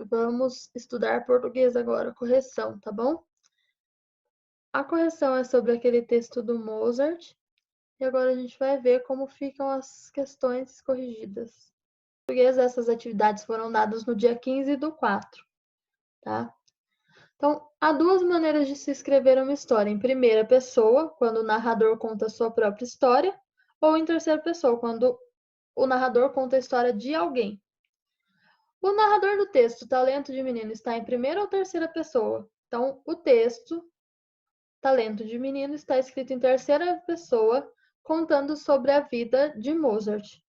Vamos estudar português agora, correção, tá bom? A correção é sobre aquele texto do Mozart. E agora a gente vai ver como ficam as questões corrigidas. Em português, essas atividades foram dadas no dia 15/4, tá? Então, há duas maneiras de se escrever uma história. Em primeira pessoa, quando o narrador conta a sua própria história, ou em terceira pessoa, quando o narrador conta a história de alguém. O narrador do texto Talento de Menino está em primeira ou terceira pessoa? Então, o texto Talento de Menino está escrito em terceira pessoa, contando sobre a vida de Mozart.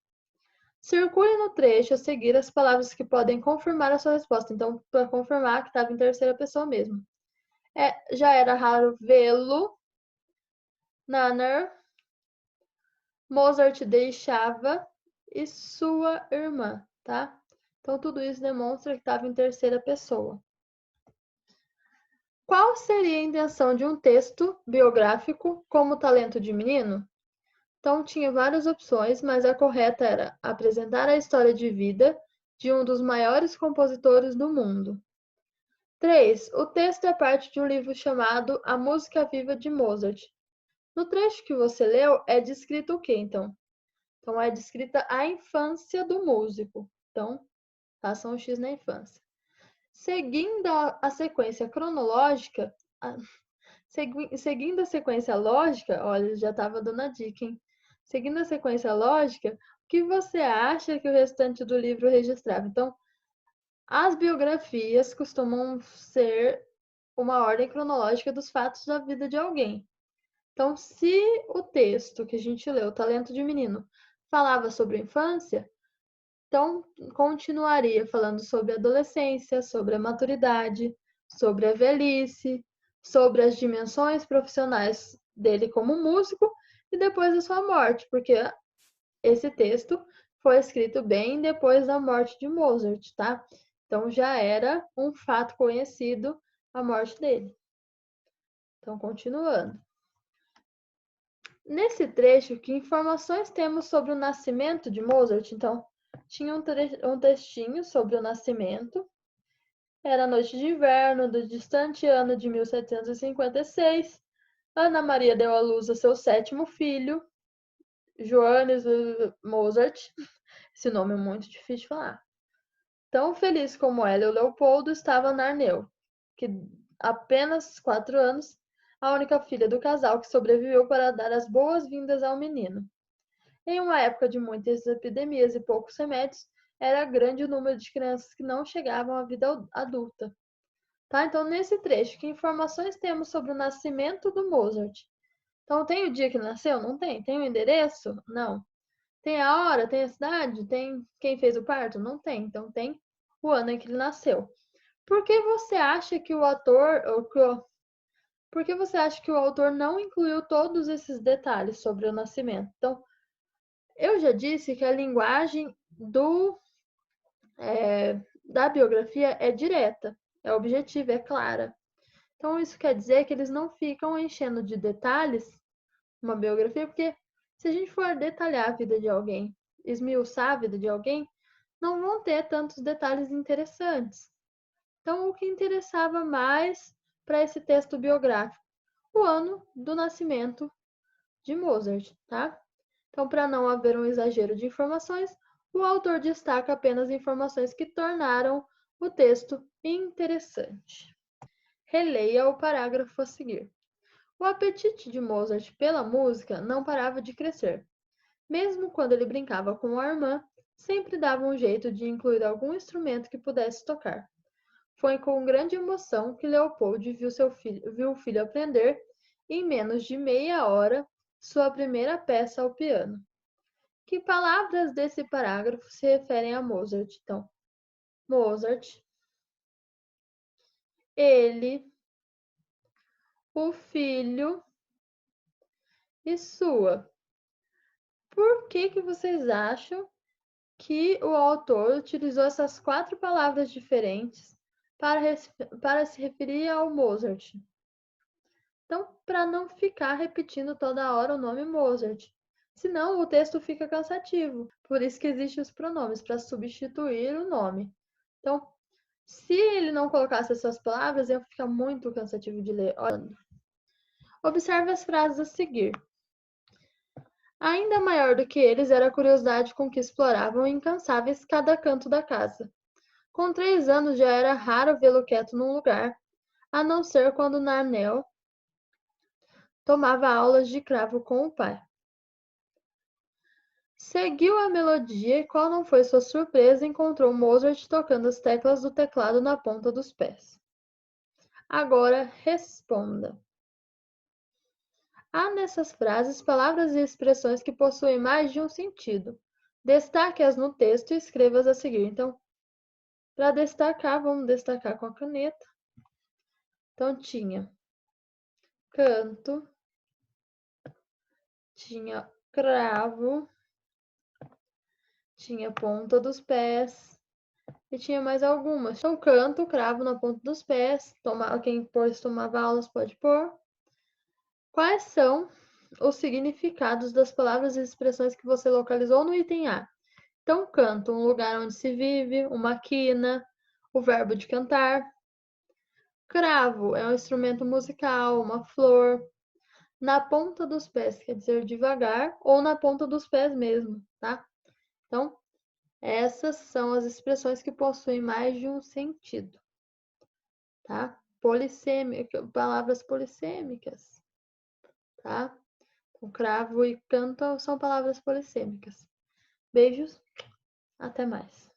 Circule no trecho a seguir as palavras que podem confirmar a sua resposta. Então, para confirmar que estava em terceira pessoa mesmo. Já era raro vê-lo. Nanner. Mozart deixava e sua irmã, tá? Então, tudo isso demonstra que estava em terceira pessoa. Qual seria a intenção de um texto biográfico como Talento de Menino? Então, tinha várias opções, mas a correta era apresentar a história de vida de um dos maiores compositores do mundo. 3. O texto é parte de um livro chamado A Música Viva de Mozart. No trecho que você leu, é descrito o quê, então? Então, é descrita a infância do músico. Então, faça um X na infância. Seguindo a sequência cronológica, seguindo a sequência lógica, olha, já estava dando a dica, hein? Seguindo a sequência lógica, o que você acha que o restante do livro registrava? Então, as biografias costumam ser uma ordem cronológica dos fatos da vida de alguém. Então, se o texto que a gente leu, Talento de Menino, falava sobre a infância, então continuaria falando sobre a adolescência, sobre a maturidade, sobre a velhice, sobre as dimensões profissionais dele como músico e depois da sua morte, porque esse texto foi escrito bem depois da morte de Mozart, tá? Então já era um fato conhecido a morte dele. Então, continuando. Nesse trecho, que informações temos sobre o nascimento de Mozart? Então, tinha um textinho sobre o nascimento. Era noite de inverno do distante ano de 1756. Ana Maria deu à luz a seu sétimo filho, Johannes Mozart. Esse nome é muito difícil de falar. Tão feliz como ela e o Leopoldo estava Narneu, que apenas 4 anos, a única filha do casal que sobreviveu para dar as boas-vindas ao menino. Em uma época de muitas epidemias e poucos remédios, era grande o número de crianças que não chegavam à vida adulta. Tá? Então, nesse trecho, que informações temos sobre o nascimento do Mozart? Então, tem o dia que nasceu? Não tem. Tem o endereço? Não. Tem a hora? Tem a cidade? Tem quem fez o parto? Não tem. Então, tem o ano em que ele nasceu. Por que você acha que o autor, por que você acha que o autor não incluiu todos esses detalhes sobre o nascimento? Então, eu já disse que a linguagem da biografia é direta, é objetiva, é clara. Então, isso quer dizer que eles não ficam enchendo de detalhes uma biografia, porque se a gente for detalhar a vida de alguém, esmiuçar a vida de alguém, não vão ter tantos detalhes interessantes. Então, o que interessava mais para esse texto biográfico? O ano do nascimento de Mozart, tá? Então, para não haver um exagero de informações, o autor destaca apenas informações que tornaram o texto interessante. Releia o parágrafo a seguir. O apetite de Mozart pela música não parava de crescer. Mesmo quando ele brincava com a irmã, sempre dava um jeito de incluir algum instrumento que pudesse tocar. Foi com grande emoção que Leopold viu o filho aprender, em menos de meia hora, sua primeira peça ao piano. Que palavras desse parágrafo se referem a Mozart? Então, Mozart, ele, o filho e sua. Por que vocês acham que o autor utilizou essas 4 palavras diferentes para se referir ao Mozart? Então, para não ficar repetindo toda hora o nome Mozart. Senão, o texto fica cansativo. Por isso que existem os pronomes, para substituir o nome. Então, Se ele não colocasse essas palavras, ia ficar muito cansativo de ler. Observe as frases a seguir. Ainda maior do que eles era a curiosidade com que exploravam incansáveis cada canto da casa. Com 3 anos já era raro vê-lo quieto num lugar, a não ser quando Narnel tomava aulas de cravo com o pai. Seguiu a melodia e qual não foi sua surpresa, encontrou Mozart tocando as teclas do teclado na ponta dos pés. Agora responda. Há nessas frases palavras e expressões que possuem mais de um sentido. Destaque-as no texto e escreva-as a seguir. Então, para destacar, vamos destacar com a caneta. Então, tinha canto, tinha cravo, tinha ponta dos pés e tinha mais algumas. Então, canto, cravo na ponta dos pés. Quem pôs tomava aulas pode pôr. Quais são os significados das palavras e expressões que você localizou no item A? Então, canto, um lugar onde se vive, uma quina, o verbo de cantar. Cravo é um instrumento musical, uma flor. Na ponta dos pés quer dizer devagar ou na ponta dos pés mesmo, tá? Então, essas são as expressões que possuem mais de um sentido, tá? Palavras polissêmicas, tá? O cravo e canto são palavras polissêmicas. Beijos, até mais.